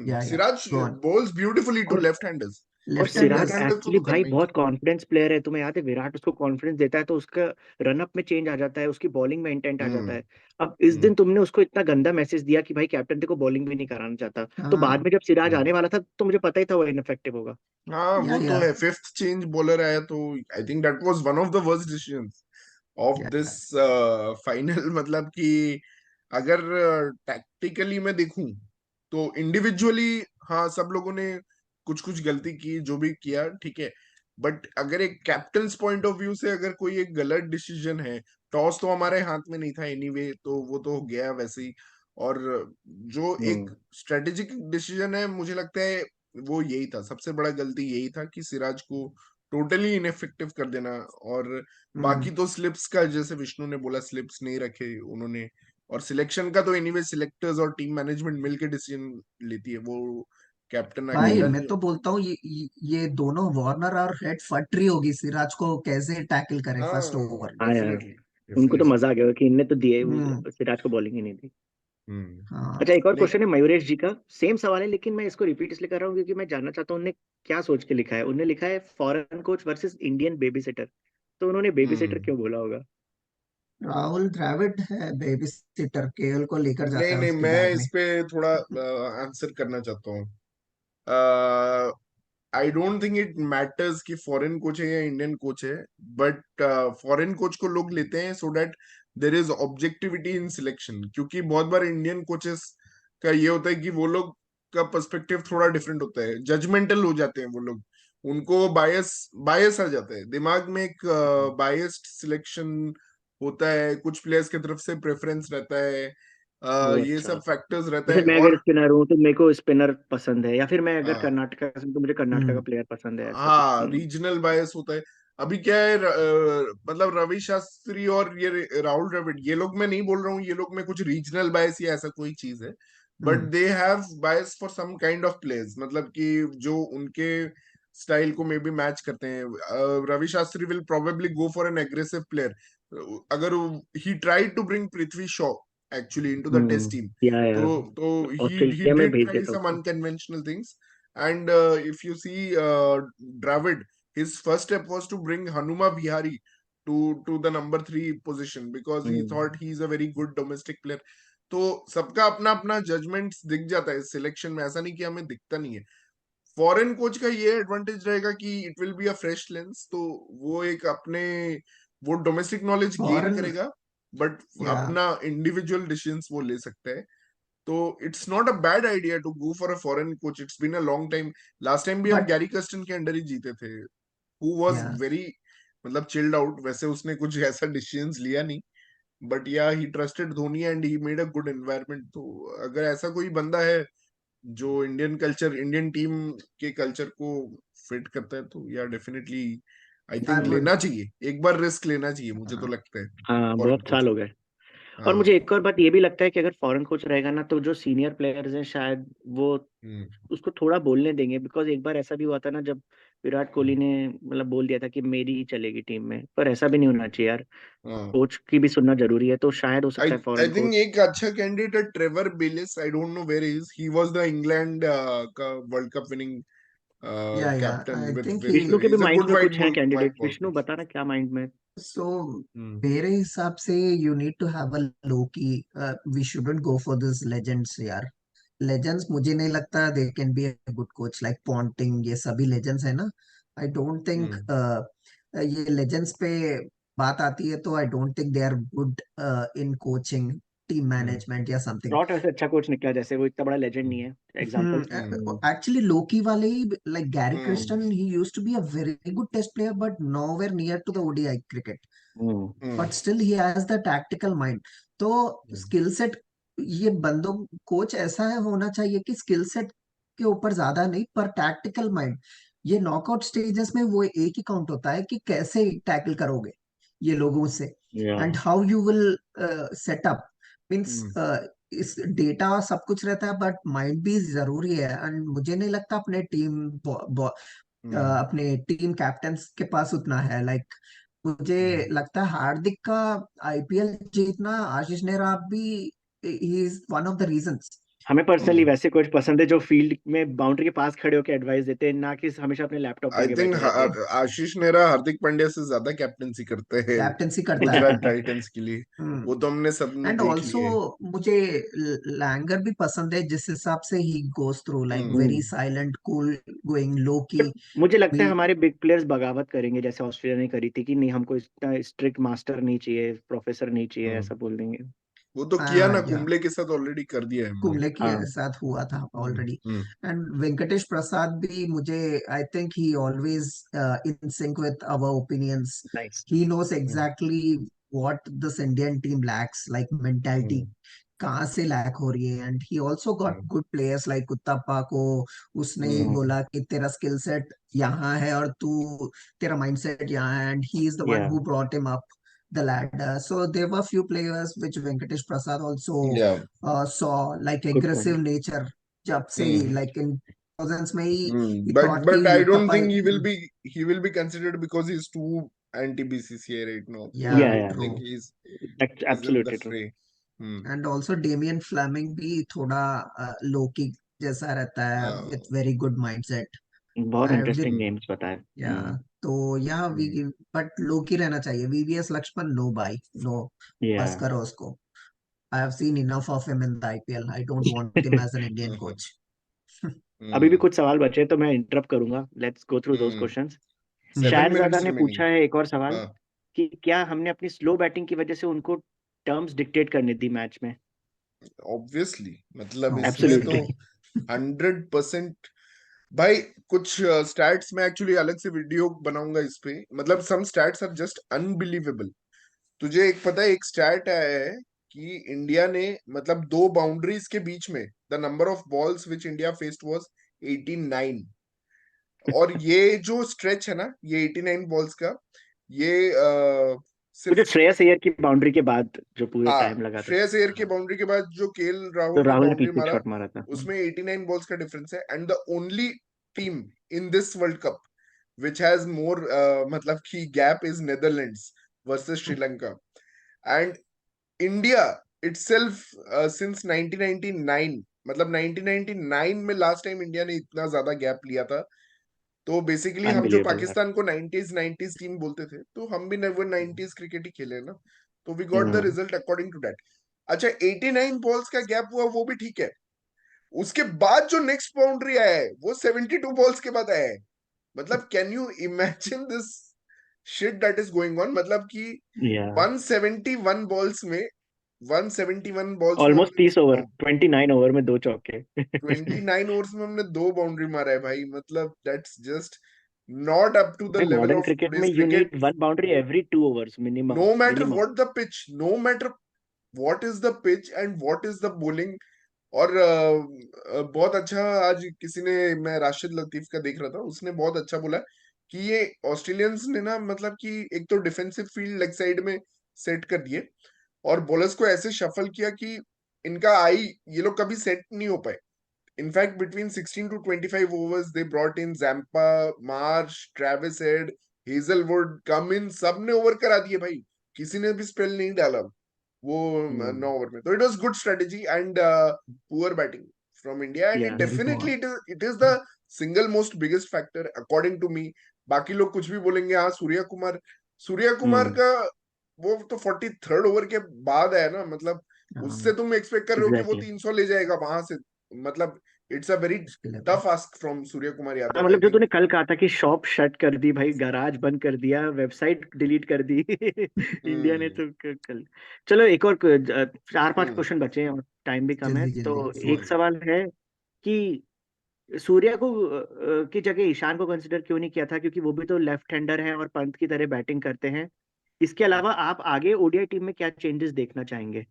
या Siraj go on, bowls beautifully to और left handers। और left right Siraj handers. Handers को एक्चुअली तो भाई करना ही बहुत चाहिए। कॉन्फिडेंस प्लेयर है, तुम्हें याद है विराट उसको कॉन्फिडेंस देता है तो उसका रनअप में चेंज आ जाता है, उसकी बॉलिंग में इंटेंट आ जाता हम्म है। अब इस हम्म दिन तुमने उसको इतना गंदा मैसेज दिया कि भाई कैप्टन तेरे को बॉलिंग भी नहीं कराना चाहता, तो बाद हाँ, में जब सिराज हम्म। आने वाला था तो मुझे पता ही था वो इनफेक्टिव होगा। हाँ वो तो या है, फिफ्थ चेंज बॉलर आया तो I think that was one of the worst decisions of या दिस फाइनल। मतलब कि अगर टैक्टिकली मैं देखूं तो इंडिविजुअली हाँ सब लोगों ने कुछ कुछ गलती की, जो भी किया ठीक है, बट अगर एक कैप्टन्स पॉइंट ऑफ व्यू से अगर कोई एक गलत डिसीजन है, टॉस तो हमारे हाथ में नहीं था एनीवे, तो वो तो गया वैसे ही। और जो एक स्ट्रेटेजिक डिसीजन है, मुझे लगता है वो यही था, सबसे बड़ा गलती यही था कि सिराज को टोटली इनफेक्टिव कर देना। और बाकी तो स्लिप्स का, जैसे विष्णु ने बोला, स्लिप्स नहीं रखे उन्होंने। और सिलेक्शन का तो एनीवे सिलेक्टर्स और टीम मैनेजमेंट मिलके डिसीजन लेती है, वो कैप्टन भाई अकेला मैं नहीं तो होता। बोलता हूँ ये दोनों वार्नर और हेड फट रही होगी सिराज को कैसे टैकल करे फर्स्ट हाँ ओवर। हाँ यार, डेफिनेटली उनको तो डेफिनेटली। मजा आ गया कि इनने तो दिए, हम्म। सिराज को बॉलिंग ही नहीं दी। हम्म। हाँ अच्छा, एक और लाइक क्वेश्चन है मयूरेश जी का, सेम सवाल है लेकिन मैं इसको रिपीट इसलिए कर रहा हूँ क्योंकि मैं जानना चाहता हूँ उन्होंने क्या सोच के लिखा है। उन्होंने लिखा है foreign coach versus Indian baby sitter, तो उन्होंने बेबी सिटर हम्म। क्यों बोला होगा? राहुल द्रविड़ है बेबी सिटर, केएल को लेकर नहीं जाता है नहीं, उसके मैं बैग में। इस पे थोड़ा आंसर करना चाहता हूँ। आई डोंट थिंक इट मैटर्स कि फॉरेन कोच है या इंडियन कोच है, बट फॉरेन कोच को लोग लेते हैं so that there is objectivity in selection. क्योंकि बहुत बार इंडियन कोचेस का ये होता है कि वो लोग का पर्सपेक्टिव थोड़ा डिफरेंट होता है, जजमेंटल हो जाते हैं वो लोग, उनको बायस बायस आ जाता है दिमाग में, एक बायस्ड सिलेक्शन होता है, कुछ प्लेयर्स की तरफ से प्रेफरेंस रहता है, वो ये अच्छा, सब फैक्टर्स रहता जैसे है। मैं अगर और स्पिनर हूँ तो मेरे को स्पिनर पसंद है, या फिर मैं अगर हाँ कर्नाटका से हूं तो मुझे कर्नाटका का हम्म। प्लेयर पसंद है, ऐसा कुछ हाँ, सीन। रीजनल बायस होता है। अभी क्या है, मतलब रवि शास्त्री और ये राहुल द्रविड़, ये लोग, मैं नहीं बोल रहा हूँ ये लोग में कुछ रीजनल बायस या ऐसा कोई चीज है, but hmm. They have bias for some kind of players, मतलब कि जो उनके स्टाइल को मे बी मैच करते हैं। Ravi Shastri will probably go for an aggressive player. अगर he tried to bring Prithvi Shaw actually into the test team, या यार, तो ही ऑस्ट्रेलिया में डिड भेज ट्राई देता सम उसको। Unconventional things. And if you see Dravid, his first step was to bring Hanuma Vihari to the number 3 position because he hmm, thought he is a very good domestic player. तो सबका अपना अपना judgement दिख जाता है selection में, ऐसा नहीं कि हमें दिखता नहीं है। फॉरेन कोच का ये एडवांटेज रहेगा कि it will be a fresh lens, तो वो एक अपने वो डोमेस्टिक नॉलेज गेन फॉरेन करेगा, बट या अपना इंडिविजुअल डिसीजंस वो ले सकता है। तो it's not a bad idea to go for a foreign coach, it's been a long time. Last time भी हम बट गैरी कर्स्टन के अंडर ही जीते थे, हु वाज या वेरी, मतलब चिल्ड आउट। वैसे उसने कुछ ऐसा डिसीजंस लिया नहीं, बट या he trusted Dhoni and he made a good environment. तो अगर ऐसा कोई बंदा है जो इंडियन कल्चर, इंडियन टीम के कल्चर को फिट करता है, तो या definitely I I think would लेना चाहिए, एक बार रिस्क लेना चाहिए, मुझे तो लगता है हाँ फॉरेन बहुत कोच साल हो को। गए। और हाँ। मुझे एक और बात ये भी लगता है कि अगर फॉरेन कोच रहेगा ना तो जो सीनियर प्लेयर्स हैं शायद वो हम्म। उसको थोड़ा बोलने देंगे, बिकॉज एक बार ऐसा भी हुआ था ना जब विराट कोहली ने मतलब बोल दिया था कि मेरी ही चलेगी टीम में, पर ऐसा भी नहीं होना चाहिए यार, हाँ। कोच की भी सुनना जरूरी है, तो शायद हो I सकता है I फॉरेन think कोच। एक अच्छा कैंडिडेट है Trevor Bayliss, I don't know where is, he was the England का वर्ल्ड कप विनिंग या captain I with think he with Vishnu के भी इज अ माइंड गुड में वाइट कुछ है ball, white candidate, ball Vishnu player. बताना क्या माइंड में। So hmm. मेरे हिसाब से you need to have a low key, we shouldn't go for this legends यार। लेजेंड्स मुझे नहीं लगता दे can be a good coach, like Ponting ये सभी लेजेंड्स है ना। I don't think hmm. ये लेजेंड्स पे बात आती है तो I don't think they are good in coaching, team hmm. Management या समथिंग। रॉट वैसे अच्छा कोच निकला, जैसे वो इतना बड़ा लेजेंड नहीं है, एग्जाम्पल। हम्म। एक्चुअली लोकी वाले ही, like Gary hmm. Kirsten, he used to be a very good test player but nowhere near to the ODI cricket, hmm. But still he has the tactical mind. तो hmm. Skill set, ये बंदों, coach ऐसा है होना चाहिए कि skill set के ऊपर ज्यादा नहीं पर टैक्टिकल माइंड। ये नॉकआउट स्टेजेस में वो एक ही काउंट होता है कि कैसे टैकल करोगे ये लोगों से, या and how you will set up, means hmm. इस डेटा सब कुछ रहता है बट माइंड भी जरूरी है। एंड मुझे नहीं लगता अपने हम्म। अपने टीम कैप्टन्स के पास उतना है। लाइक मुझे हम्म। लगता है हार्दिक का आईपीएल जीतना, आशीष नेहरा भी, he is one of the reasons. हमें पर्सनली हम्म। वैसे कोच पसंद है जो फील्ड में बाउंड्री के पास खड़े होकर एडवाइस देते हैं, ना कि हमेशा अपने लैपटॉप पे आई आगे थिंक बैठे रहते आशीष नेहरा हार्दिक पांड्या से ज्यादा कैप्टनसी करते हैं कैप्टनसी करता है। गुजरात टाइटंस के लिए, हम्म। वो तो हमने सबने एंड देख ऑल्सो लिए। मुझे लैंगर भी पसंद है जिस हिसाब से ही गोस थ्रू, लाइक हम्म। वेरी हैं। साइलेंट कूल गोइंग लो की। बट मुझे लगता है हमारे बिग प्लेयर्स बगावत करेंगे जैसे ऑस्ट्रेलिया ने करी थी, कि नहीं हमको इतना स्ट्रिक्ट मास्टर नहीं चाहिए, प्रोफेसर नहीं चाहिए, हम्म। ऐसा बोल देंगे। वो तो किया ना, या कुंबले के साथ ऑलरेडी कर दिया है हमने। कुंबले के हाँ साथ हुआ था already. Hmm and Venkatesh Prasad भी मुझे, I think he always in sync with our opinions. Nice. He knows exactly what this Indian team lacks, like mentality कहाँ से लैक हो रही है। And he also got good players like कुत्तापा को। उसने बोला कि तेरा स्किल सेट यहाँ है और तू, तेरा माइंडसेट यहाँ है, and he is the one या who brought him up the ladder. So there were few players which Venkatesh Prasad also या saw like good aggressive point. nature जब से ही, like in 2000s में ही बट thought कि but I don't Uttappa, think he will be considered because he's too anti BCCI right now. So या yeah, या I think true. he's in the absolutely true. fray. And also Damian Fleming भी थोड़ा low kick जैसा रहता है Uh, with very good mindset. बहुत With interesting hmm, names बताए। yeah, तो यहाँ वी, hmm. बट low की रहना चाहिए। VVS लक्ष्मण नो भाई, नो, या बस करो उसको। I have seen enough of him in the IPL. I don't want him as an Indian coach. अभी भी Hmm. कुछ सवाल बचे तो मैं इंटरप्ट करूंगा, let's go through those Hmm. Questions. 7 minutes शाहरजादा ने remaining. पूछा है एक और सवाल हाँ, कि क्या हमने अपनी स्लो बैटिंग की वजह से उनको टर्म्स डिक्टेट करने दी मैच में। ऑब्वियसली, मतलब इसमें तो एब्सोल्युटली। Obviously. 100%। भाई कुछ स्टैट्स में एक्चुअली अलग से वीडियो बनाऊंगा इस पे, मतलब सम स्टैट्स आर जस्ट अनबिलीवेबल। तुझे एक पता है, एक स्टैट आया है कि इंडिया ने मतलब दो बाउंड्रीज के बीच में the number of balls which India faced was 89। और ये जो स्ट्रेच है ना, ये 89 बॉल्स का, ये वो जो सिर्फ, श्रेयस अय्यर की बाउंड्री के बाद जो पूरे हाँ, टाइम लगा था। श्रेयस अय्यर की हाँ, बाउंड्री के बाद जो केएल तो राहुल ने राहुल ने बाउंड्री पीछे मारा, शॉट मारा था। उसमें 89 बॉल्स का डिफरेंस है। And the only team in this world cup which has more मतलब की gap is Netherlands versus Sri Lanka. And India itself since 1999, मतलब 1999 में लास्ट टाइम इंडिया ने इतना ज्यादा गैप लिया था। तो बेसिकली हम जो अनबिलीवेबल यार। पाकिस्तान को 90s टीम बोलते थे, तो हम भी नेवर 90s क्रिकेट ही खेले ना। तो we got the hmm, result according to that. अच्छा, 89 बॉल्स का गैप हुआ, वो भी ठीक है। उसके बाद जो नेक्स्ट बाउंड्री आया है वो 72 बॉल्स के बाद आया है। मतलब can you imagine this shit that is going on? मतलब कि या 171 बॉल्स में 171 बॉल्स में ऑलमोस्ट हमने 30 ओवर, 29 ओवर में 2 चौके। 29 ओवर्स में हमने दो बाउंड्री मारा है भाई। मतलब that's just not up to the भाई लेवल मॉडर्न ऑफ क्रिकेट में today's you cricket. Need one boundary every 2 overs no minimum, matter minimum. What the pitch, no matter what is the pitch and what is the bowling। और बहुत अच्छा, आज किसी ने, मैं राशिद लतीफ का देख रहा था, उसने बहुत अच्छा बोला कि ये ऑस्ट्रेलियंस ने ना, मतलब कि एक तो डिफेंसिव फील्ड लेग साइड में सेट कर दिए और बॉलर्स को ऐसे शफल किया कि इनका आई, ये लोग कभी सेट नहीं हो पाए। In fact between 16 to 25 overs they brought in Zampa, Marsh, Travis Head, Hazelwood, Cummins, सबने ओवर करा दिए भाई। किसी ने भी स्पेल नहीं डाला वो 9 ओवर में। तो it was good strategy and poor batting from India. And it yeah Very poor. Definitely it is the single most biggest factor according to me. बाकी लोग कुछ भी बोलेंगे, हाँ सूर्या कुमार का वो तो 43rd ओवर के बाद है ना। मतलब उससे तुम एक्सपेक्ट कर रहे हो कि वो एग्जैक्टली। 300 ले जाएगा वहां से? मतलब इट्स अ वेरी मुश्किल है भाई। Tough ask from Surya Kumar हाँ यादव, आई मतलब जो थिंक। तूने कल कहा था कि शॉप शट कर दी भाई, गैराज बंद कर दिया, वेबसाइट डिलीट कर दी इंडिया ने हम्म तो कल। चलो एक और 4-5 हम्म क्वेश्चन बचे हैं और टाइम भी कम है, जल्दी तो जल्दी एक बोल। सवाल है कि सूर्या को की जगह ईशान को कंसिडर क्यों नहीं किया था, क्योंकि वो भी तो लेफ्ट हैंडर हैं और पंत की तरह बैटिंग करते हैं। इसके अलावा आप आगे ओडीआई टीम में क्या चेंजेस देखना चाहेंगे।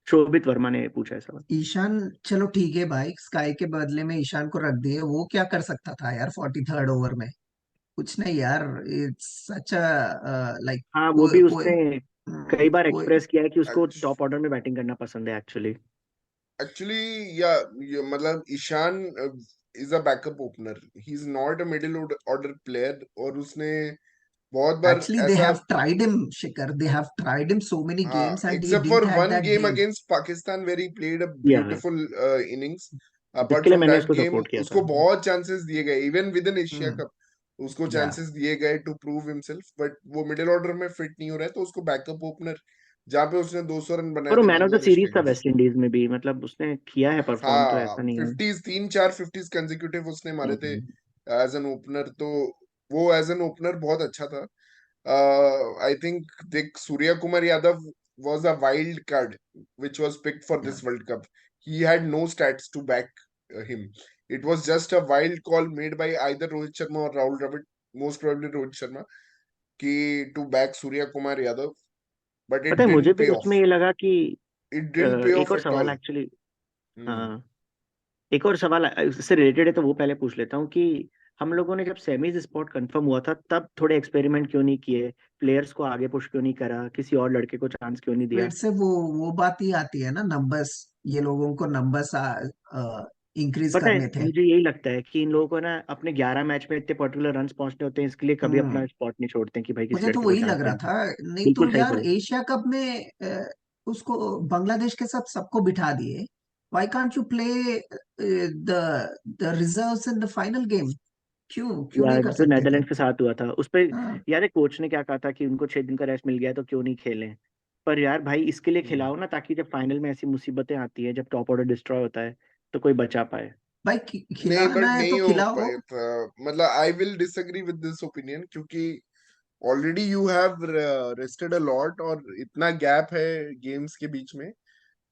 शोभित वर्मा ने पूछा है सवाल। ईशान, चलो ठीक है भाई, स्काई के बदले में ईशान को रख दिए, वो क्या कर सकता था यार 43rd ओवर में? कुछ नहीं यार। इट्स सच अ लाइक, हाँ वो कोई भी कोई उसने कई बार कोई एक्सप्रेस किया है कि उसको टॉप ऑर्डर में बैटिंग करना पसंद है एक्चुअली। एक्चुअली, या ये मतलब Ishan is a backup opener, he is not a middle order player. और उसने बहुत बार actually they ऐसा, have tried him, Shikhar. They have tried him so many हाँ, games and he except didn't for had one that game game. Against Pakistan where he played a yeah beautiful innings. Apart जिसके लिए from मैंने that उसको game support किया उसको था। बहुत chances दिए गए, even with in Asia Hmm. Cup उसको Yeah. चांसेस दिए गए टू प्रूव हिमसेल्फ। बट वो मिडिल ऑर्डर में फिट नहीं हो रहा है, तो उसको बैकअप ओपनर, जहाँ पे उसने 200 रन बनाए और वो थे मैन ऑफ द बांग्लादेश के सीरीज था अगेंस्ट। वेस्ट इंडीज में भी, मतलब उसने किया है परफॉर्म, तो हाँ, ऐसा नहीं है। 50s, 3-4 50s कंसेक्यूटिव उसने मारे थे हम्म, एज एन ओपनर। तो वो एज एन ओपनर बहुत अच्छा था। आई थिंक देख, Surya Kumar Yadav was a wild card which was picked for this World Cup. He had no stats to back him. It was just a wild call made by either Rohit Sharma or Rahul Dravid, most probably Rohit Sharma, कि to back Surya Kumar Yadav, but पता it है मुझे didn't तो pay off. उसमें ये लगा कि It didn't pay एक off और at सवाल all. Actually, Hmm. हाँ एक और सवाल इससे रिलेटेड है तो वो पहले पूछ लेता हूँ कि हम लोगों ने जब सेमीज स्पॉट कंफर्म हुआ था तब थोड़े एक्सपेरिमेंट क्यों नहीं किए, प्लेयर्स को आगे पुश क्यों नहीं करा, किसी और लड़के को चांस क्यों नहीं दिया? फिर से वो बात ही आती है ना, नंबर्स, ये लोगों को नंबर्स इंक्रीज पता है करने थे। मुझे यही लगता है कि इन लोगों को ना अपने 11 मैच में इतने पर्टिकुलर रन पहुंचने होते हैं, इसके लिए कभी अपना हम्म स्पॉट नहीं छोड़ते हैं कि भाई किसी मुझे तो लड़के को वही चांस लग रहा देना। था। नहीं तो बिल्कुल सही यार बोला। एशिया कप में उसको बांग्लादेश के साथ सबको बिठा दिए। Why can't you play the reserves in the final game? क्यों क्यों नहीं यार कर जो सकते थे? नेदरलैंड्स के साथ हुआ था उस पे, हाँ यार कोच ने क्या कहा था कि उनको 6 दिन का रेस्ट मिल गया है, तो क्यों नहीं खेलें? पर यार भाई इसके लिए Hmm. खिलाओ ना, ताकि जब फाइनल में ऐसी मुसीबतें आती है, जब टॉप ऑर्डर डिस्ट्रॉय होता है, तो कोई बचा पाए। भाई नहीं, बट खिलाना है नहीं तो हो खिलाओ। पाया था। मतलब I will disagree with this opinion, क्योंकि already you have rested a lot और इतना गैप है गेम्स के बीच में,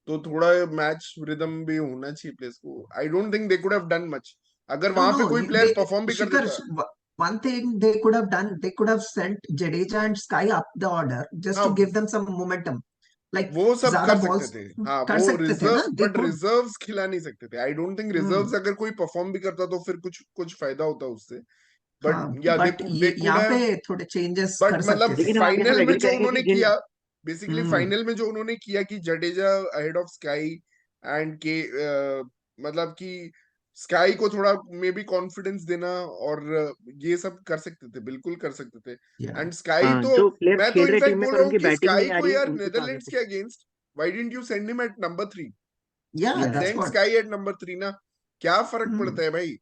तो थोड़ा मैच रिदम भी होना चाहिए प्लेयर्स को। आई don't think they could have done much अगर No, वहां पे no. कोई प्लेयर परफॉर्म भी कर Shikhar, देता। one thing they could have done, they could have sent Jadeja and Sky up the order just to हाँ, give them some momentum. Like वो सब ज्यादा कर सकते balls थे। हाँ, कर वो सकते थे रिजर्व, ना, they बट could. रिजर्व्स खिला नहीं सकते थे। आई डोंट थिंक हम्म रिजर्व्स अगर कोई परफॉर्म भी करता तो फिर कुछ कुछ फायदा होता उससे। बट हाँ, या बट दे कुड यहाँ हैव। पे थोड़े चेंजेस बट कर मतलब सकते थे। लेकिन हम आगे सब फाइनल में एग्री जो करेंगे उन्होंने कि जिन, किया, बेसिकली हम्म फाइनल में जो उन्होंने किया कि Jadeja ahead of sky and के, मतलब कि स्काई को थोड़ा मे बी कॉन्फिडेंस देना, और ये सब कर सकते थे, बिल्कुल कर सकते थे। या एंड स्काई हाँ तो, जो प्लेयर्स मैं तो खेल रहे टीम इनफैक्ट में बोल पर रहा हूँ उनकी कि बैटिंग स्काई नहीं आ को रही, यार उनको तो आगे नेदरलैंड्स push- के against why didn't you send him at number 3? Yeah you that's send what. Sky at number 3 ना, क्या फर्क पड़ता है भाई?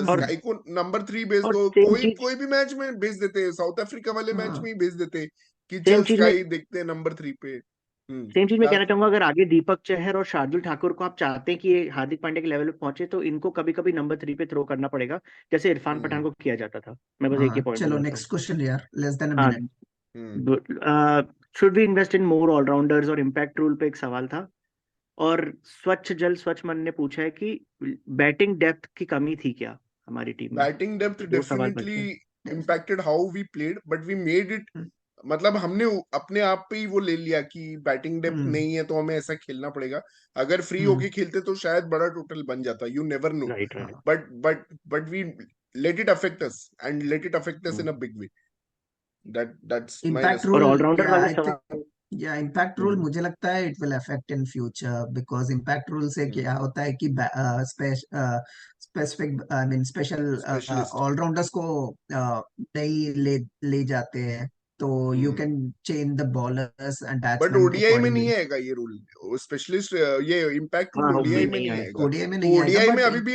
और स्काई को नंबर 3 भेज और दो, सेम कोई चीज, कोई भी मैच में भेज देते, साउथ अफ्रीका वाले मैच हाँ में ही भेज देते कि सेम चल चीज में स्काई देखते हैं नंबर 3 पे। सेम चीज मैं क्या? कहना चाहूंगा, अगर आगे दीपक चहर और शार्दुल ठाकुर को आप चाहते हैं कि ये हार्दिक पांड्या के लेवल पे पहुंचे, तो इनको कभी कभी नंबर 3 पे थ्रो करना पड़ेगा, जैसे इरफान पठान हम्म को किया जाता था। मैं बस एक ही हाँ, पॉइंट चलो बोलना नेक्स्ट चाहूंगा। क्वेश्चन यार, लेस देन अ हाँ, minute. Hmm should we invest in more allrounders और इम्पैक्ट रूल पे एक सवाल था। और स्वच्छ जल स्वच्छ मन ने पूछा है कि बैटिंग डेप्थ की कमी थी क्या हमारी टीम में? बैटिंग डेप्थ दो सवाल डेफिनेटली बचे हैं। impacted how we played, but we made it. मतलब हमने अपने आप पे ही वो ले लिया कि बैटिंग डेप्थ हम्म नहीं है तो हमें ऐसा खेलना पड़ेगा। अगर फ्री हम्म होके खेलते तो शायद बड़ा टोटल बन जाता, यू नेवर नो। राइट हाँ right. But we let it affect us, and let it affect us in a big way. That's my impact और रूल, response. ऑलराउंडर या वाले आई थिंक, सवाल। या इम्पैक्ट रूल हम्म, मुझे लगता है it will affect in future, because impact rule से Hmm. क्या होता है कि specific, I mean special Specialist. Allrounders को नहीं ले जाते हैं, तो you Hmm. Can change the bowlers and but batsman ODI में नहीं अकॉर्डिंगली। आएगा ये रूल, स्पेशलिस्ट, ये इम्पैक्ट हाँ रूल हाँ ओडीआई नहीं में नहीं नहीं आएगा। आएगा। ओडीआई में तो नहीं आएगा, ओडीआई में बट अभी भी